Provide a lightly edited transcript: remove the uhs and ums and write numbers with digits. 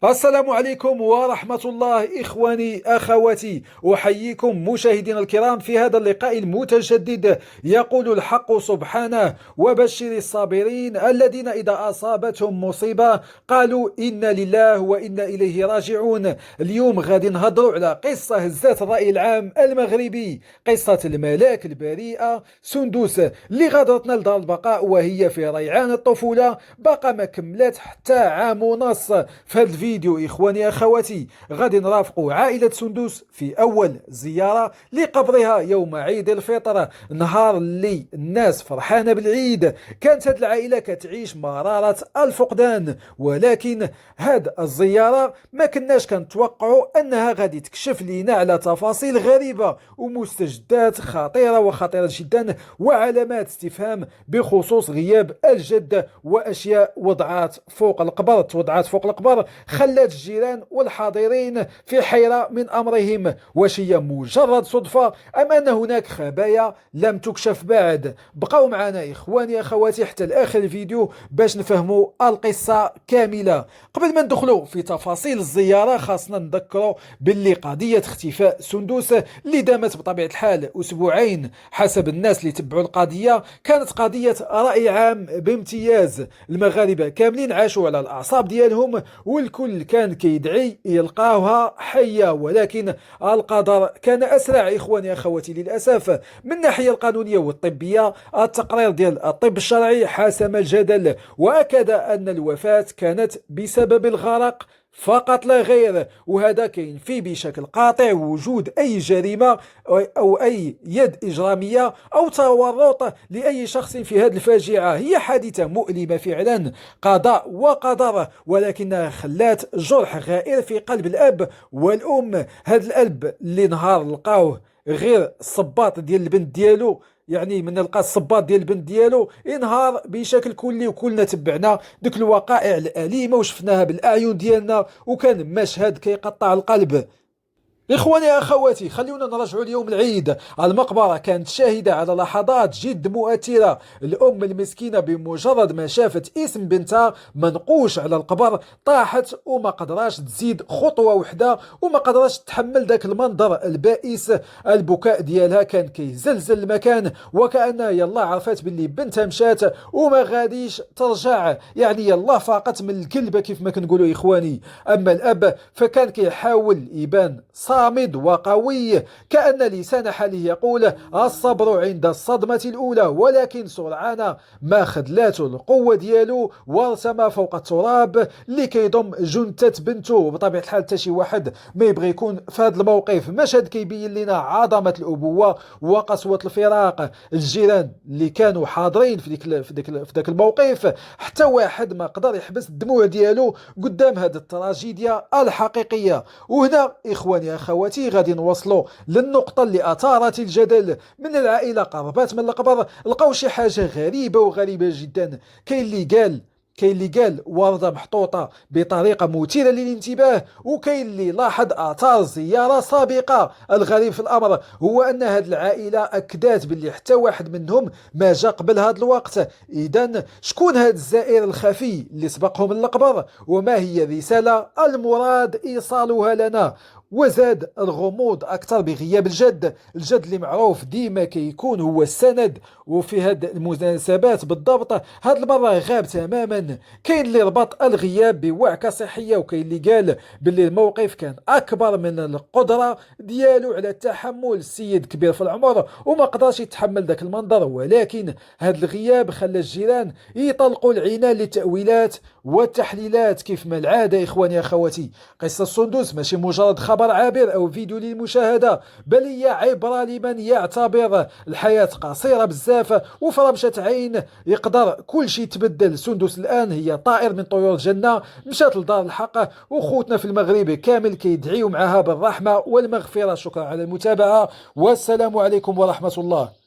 السلام عليكم ورحمة الله إخواني أخواتي، أحييكم مشاهدينا الكرام في هذا اللقاء المتجدد. يقول الحق سبحانه: وبشر الصابرين الذين إذا أصابتهم مصيبة قالوا إنا لله وإنا إليه راجعون. اليوم غادي نهضروا على قصة هزت الرأي العام المغربي، قصة الملاك البريئة سندوس اللي غادرتنا لدار البقاء وهي في ريعان الطفولة، باقا ما كملت حتى عام ونص. في هذا الفيديو إخواني أخواتي غادي نرافقوا عائلة سندوس في أول زيارة لقبرها يوم عيد الفطر، نهار اللي الناس فرحانة بالعيد. كانت هذه العائلة كتعيش مرارة الفقدان، ولكن هذه الزيارة ما كناش كنتوقعوا أنها غادي تكشف لنا على تفاصيل غريبة ومستجدات خطيرة جدا، وعلامات استفهام بخصوص غياب الجد، وأشياء توضعات فوق القبر خلت الجيران والحاضرين في حيرة من أمرهم. واش هي مجرد صدفة أم أن هناك خبايا لم تكشف بعد؟ بقوا معنا إخواني أخواتي حتى لآخر الفيديو باش نفهموا القصة كاملة. قبل ما ندخلوا في تفاصيل الزيارة خاصنا نذكروا باللي قضية اختفاء سندوس اللي دامت بطبيعة الحال أسبوعين حسب الناس اللي تبعوا القضية كانت قضية رأي عام بامتياز. المغاربة كاملين عاشوا على الأعصاب ديالهم، والكل كان كيدعي يلقاوها حية، ولكن القدر كان أسرع إخواني أخواتي. للأسف من الناحية القانونية والطبية التقرير ديال الطب الشرعي حسم الجدل، وأكد أن الوفاة كانت بسبب الغرق فقط لا غير، وهذا كينفي بشكل قاطع وجود أي جريمة أو أي يد إجرامية أو تورط لأي شخص في هذه الفاجعة. هي حادثة مؤلمة فعلا، قضاء وقدر، ولكنها خلات جرح غائر في قلب الأب والأم. هذا الأب اللي نهار لقاوه غير الصباط ديال البنت ديالو، يعني من لقى الصباط ديال البنت ديالو انهار بشكل كلي، وكلنا تبعنا ديك الوقائع الأليمة وشفناها بالأعين ديالنا، وكان مشهد كيقطع القلب. إخواني أخواتي خلونا نرجعوا اليوم العيد. المقبرة كانت شاهدة على لحظات جد مؤثرة. الأم المسكينة بمجرد ما شافت اسم بنتها منقوش على القبر طاحت وما قدراش تزيد خطوة وحدة، وما قدراش تحمل ذاك المنظر البائس. البكاء ديالها كان كيزلزل المكان، وكأنها يلا عرفت باللي بنتها مشات وما غاديش ترجع، يعني يلا فاقت من الكلبة كيف ما كنقولوا إخواني. أما الأب فكان كيحاول يبان صامد وقوي، كأن لسان حاله يقول الصبر عند الصدمة الأولى، ولكن سرعان ما خذلاته القوة ديالو وارتمى فوق التراب لكي جنتة بنته. بطبيعة الحال حتى شي واحد ما يبغي يكون في هذا الموقف. مشهد كيبين لنا عظمة الأبوة وقسوة الفراق. الجيران اللي كانوا حاضرين في ذاك الموقف حتى واحد ما قدر يحبس الدموع ديالو قدام هذه التراجيديا الحقيقية. وهنا إخواني أخواتي غادي نوصلوا للنقطة اللي أثارت الجدل. من العائلة قربات من القبر لقاو شي حاجة غريبة جدا. كاين اللي قال وردة محطوطة بطريقة مثيرة للانتباه، وكاين اللي لاحظ آثار زيارة سابقة. الغريب في الأمر هو أن هذه العائلة أكدت باللي حتى واحد منهم ما جا قبل هذا الوقت. إذن شكون هذا الزائر الخفي اللي سبقهم للقبر؟ وما هي الرسالة المراد إيصالها لنا؟ وزاد الغموض أكثر بغياب الجد اللي معروف ديما كيكون هو السند، وفي هذه المناسبات بالضبط هذه المرة غاب تماما. كاين اللي ربط الغياب بوعكة صحية، وكاين اللي قال باللي الموقف كان أكبر من القدرة ديالو على التحمل. السيد كبير في العمر وما قدرش يتحمل ذاك المنظر، ولكن هذا الغياب خلى الجيران يطلقوا العنان للتأويلات والتحليلات كيف ما العادة. إخواني أخواتي قصة سندوس ماشي مجرد خبر عابر أو فيديو للمشاهدة، بل هي عبرة لمن يعتبر الحياة قصيرة بزاف وفرمشة عين يقدر كل شيء تبدل. سندوس الآن هي طائر من طيور الجنة مشات لدار الحق، وخوتنا في المغرب كامل كيدعيوا معها بالرحمة والمغفرة. شكرا على المتابعة، والسلام عليكم ورحمة الله.